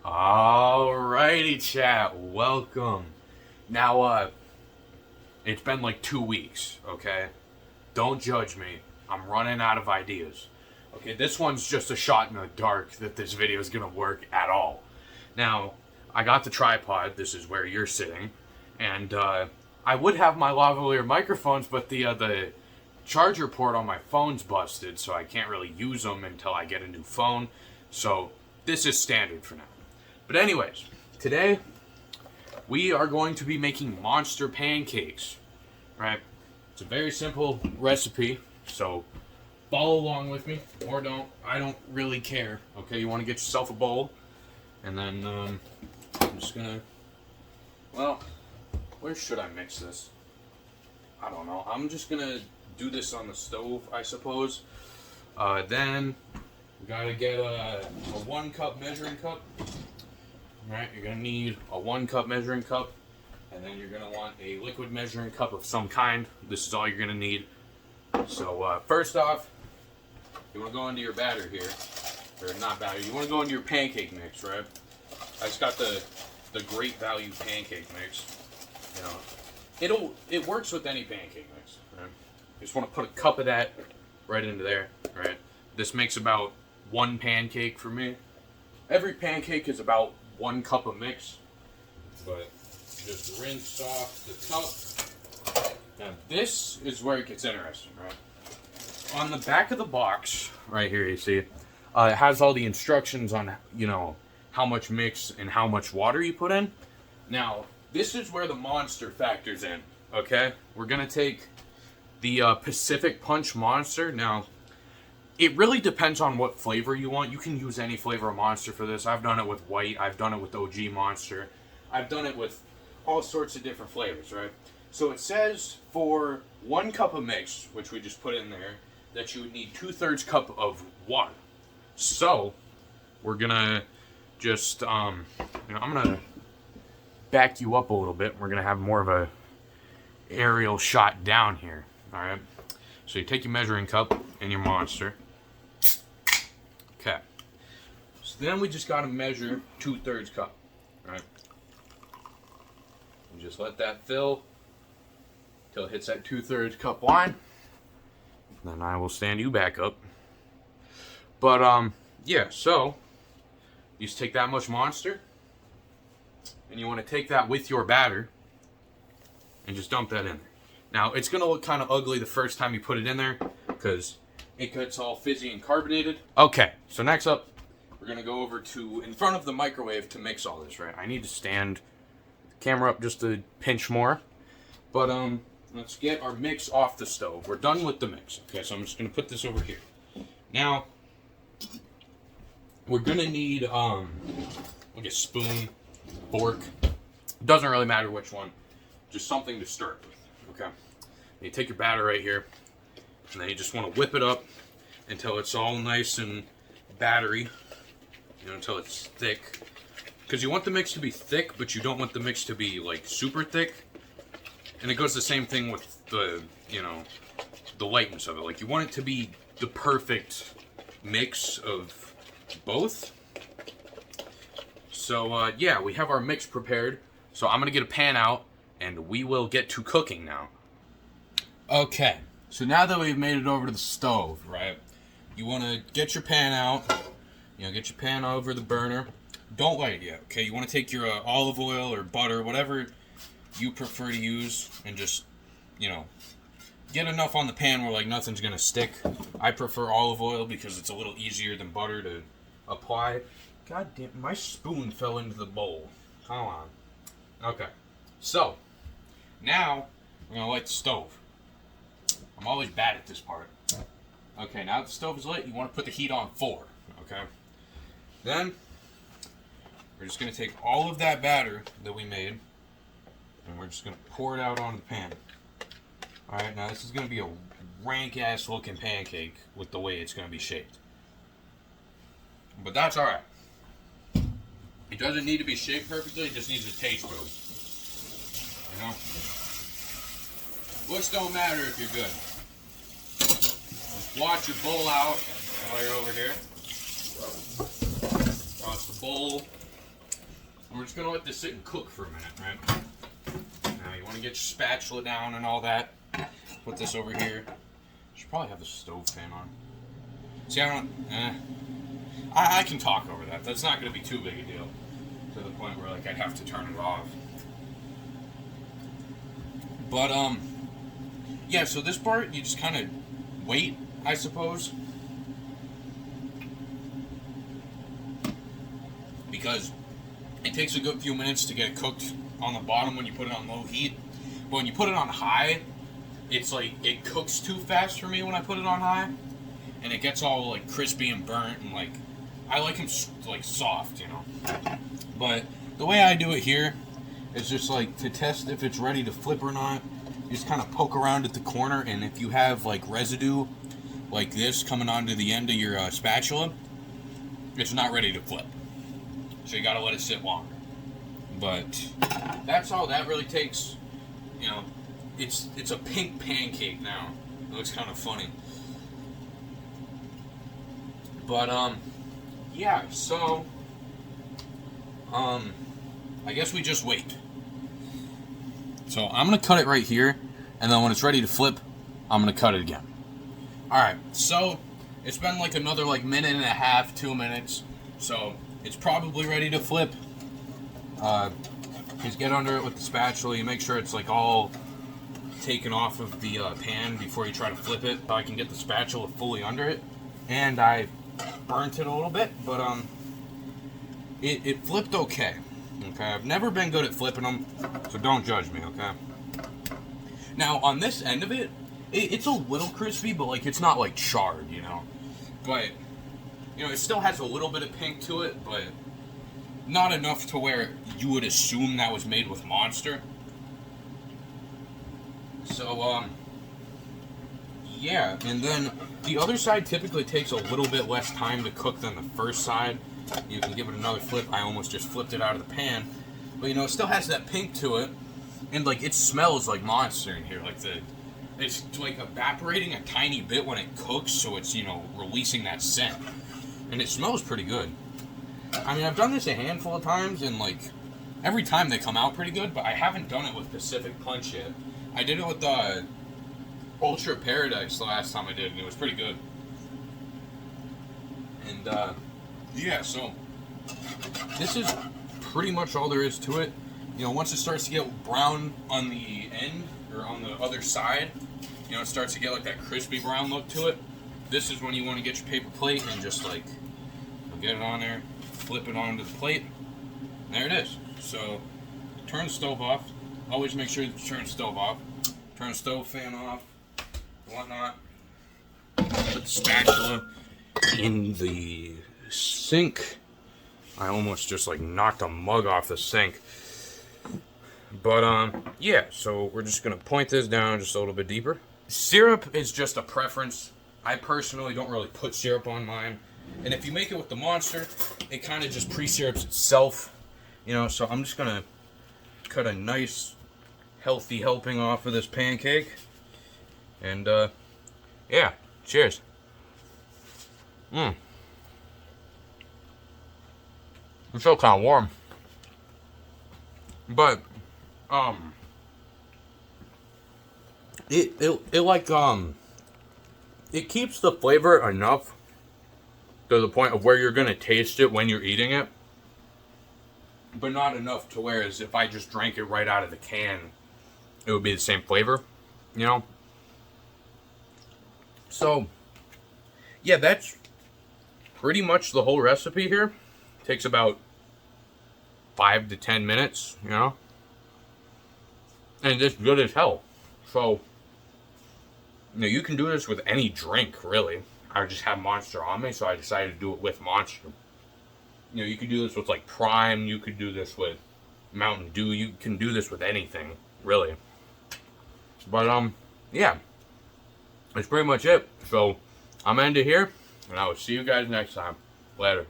Alrighty, chat. Welcome. Now, it's been like 2 weeks, okay? Don't judge me. I'm running out of ideas. Okay, this one's just a shot in the dark that this video is gonna work at all. Now, I got the tripod. This is where you're sitting. And, I would have my lavalier microphones, but the charger port on my phone's busted, so I can't really use them until I get a new phone. So, this is standard for now. But anyways, today we are going to be making monster pancakes, right? It's a very simple recipe, so follow along with me, or don't. I don't really care, okay? You want to get yourself a bowl, and then I'm just gonna, well, where should I mix this? I don't know. I'm just gonna do this on the stove, I suppose. Then we gotta get a 1 cup measuring cup. Right, you're going to need a 1 cup measuring cup, and then you're going to want a liquid measuring cup of some kind. This is all you're going to need. So first off, you want to go into your batter here, or not batter, you want to go into your pancake mix, right? I just got the Great Value pancake mix. You know, it works with any pancake mix, right? You just want to put a cup of that right into there, right? This makes about 1 pancake for me. Every pancake is about 1 cup of mix, but just rinse off the cup. Now this is where it gets interesting, right? On the back of the box, right here, you see, it has all the instructions on, you know, how much mix and how much water you put in. Now, this is where the monster factors in, okay? We're gonna take the Pacific Punch Monster. Now, it really depends on what flavor you want. You can use any flavor of Monster for this. I've done it with white. I've done it with OG Monster. I've done it with all sorts of different flavors, right? So it says for 1 cup of mix, which we just put in there, that you would need 2/3 cup of water. So we're gonna just, I'm gonna back you up a little bit. We're gonna have more of a aerial shot down here, all right? So you take your measuring cup and your Monster. Okay. So then we just got to measure 2/3 cup, right? And just let that fill till it hits that 2/3 cup line. Then I will stand you back up. But yeah. So you just take that much Monster, and you want to take that with your batter, and just dump that in there. Now it's gonna look kind of ugly the first time you put it in there, because it gets all fizzy and carbonated. Okay, so next up, we're gonna go over to in front of the microwave to mix all this, right? I need to stand the camera up just a pinch more. But let's get our mix off the stove. We're done with the mix. Okay, so I'm just gonna put this over here. Now, we're gonna need like a spoon, fork. Doesn't really matter which one. Just something to stir it with, okay? And you take your batter right here, and then you just want to whip it up until it's all nice and battery, you know, until it's thick. Because you want the mix to be thick, but you don't want the mix to be, like, super thick. And it goes the same thing with the, you know, the lightness of it. Like, you want it to be the perfect mix of both. So, yeah, we have our mix prepared. So I'm going to get a pan out, and we will get to cooking now. Okay. So now that we've made it over to the stove, right, you want to get your pan out, you know, get your pan over the burner. Don't light it yet, okay? You want to take your olive oil or butter, whatever you prefer to use, and just, you know, get enough on the pan where, like, nothing's going to stick. I prefer olive oil because it's a little easier than butter to apply. God damn, my spoon fell into the bowl. Come on. Okay. So, now, we're going to light the stove. I'm always bad at this part. Okay, now that the stove is lit, you want to put the heat on 4, okay? Then, we're just going to take all of that batter that we made, and we're just going to pour it out onto the pan. Alright, now this is going to be a rank-ass looking pancake with the way it's going to be shaped. But that's alright. It doesn't need to be shaped perfectly, it just needs to taste good. You know? Looks don't matter if you're good. Watch your bowl out while you're over here. Toss the bowl We're just gonna let this sit and cook for a minute, right? Now you want to get your spatula down and all that. Put this over here. Should probably have the stove fan on. See, I can talk over that. That's not gonna be too big a deal. To the point where like I'd have to turn it off. But yeah. So this part you just kind of wait, I suppose, because it takes a good few minutes to get it cooked on the bottom when you put it on low heat. But when you put it on high, it's like it cooks too fast for me when I put it on high, and it gets all like crispy and burnt, and like I like them like soft, you know. But the way I do it here is just like to test if it's ready to flip or not. You just kind of poke around at the corner, and if you have like residue like this coming onto the end of your spatula, it's not ready to flip. So you gotta let it sit longer. But that's all that really takes. You know, it's a pink pancake now. It looks kind of funny. But yeah. So I guess we just wait. So I'm gonna cut it right here, and then when it's ready to flip, I'm gonna cut it again. All right. So it's been like another like minute and a half, 2 minutes. So it's probably ready to flip. Just get under it with the spatula. You make sure it's like all taken off of the pan before you try to flip it. So I can get the spatula fully under it. And I burnt it a little bit, but it flipped okay. Okay, I've never been good at flipping them, so don't judge me. Okay. Now on this end of it, it's a little crispy, but like it's not like charred, you know. But you know, it still has a little bit of pink to it, but not enough to where you would assume that was made with Monster. So, yeah. And then the other side typically takes a little bit less time to cook than the first side. You can give it another flip. I almost just flipped it out of the pan. But, you know, it still has that pink to it. And, like, it smells like Monster in here. Like, it's, like, evaporating a tiny bit when it cooks, so it's, you know, releasing that scent. And it smells pretty good. I mean, I've done this a handful of times, and, like, every time they come out pretty good, but I haven't done it with Pacific Punch yet. I did it with Ultra Paradise the last time I did, and it was pretty good. And, yeah, so this is pretty much all there is to it. You know, once it starts to get brown on the end, or on the other side, you know, it starts to get like that crispy brown look to it. This is when you want to get your paper plate and just like get it on there, flip it onto the plate. There it is. So turn the stove off. Always make sure you turn the stove off. Turn the stove fan off, whatnot. Put the spatula in the sink. I almost just like knocked a mug off the sink. But yeah, so we're just gonna point this down just a little bit deeper. Syrup is just a preference. I personally don't really put syrup on mine. And if you make it with the Monster, it kind of just pre-syrups itself. You know, so I'm just gonna cut a nice healthy helping off of this pancake. And yeah, cheers. It's still kind of warm. But it like it keeps the flavor enough to the point of where you're gonna taste it when you're eating it, but not enough to whereas if I just drank it right out of the can, it would be the same flavor, you know. So yeah, that's pretty much the whole recipe here. It takes about 5 to 10 minutes, you know, and it's good as hell. So you know, you can do this with any drink, really. I just have Monster on me, so I decided to do it with Monster. You know, you could do this with like Prime. You could do this with Mountain Dew. You can do this with anything, really. But yeah, that's pretty much it. So I'm gonna end it here, and I will see you guys next time. Later.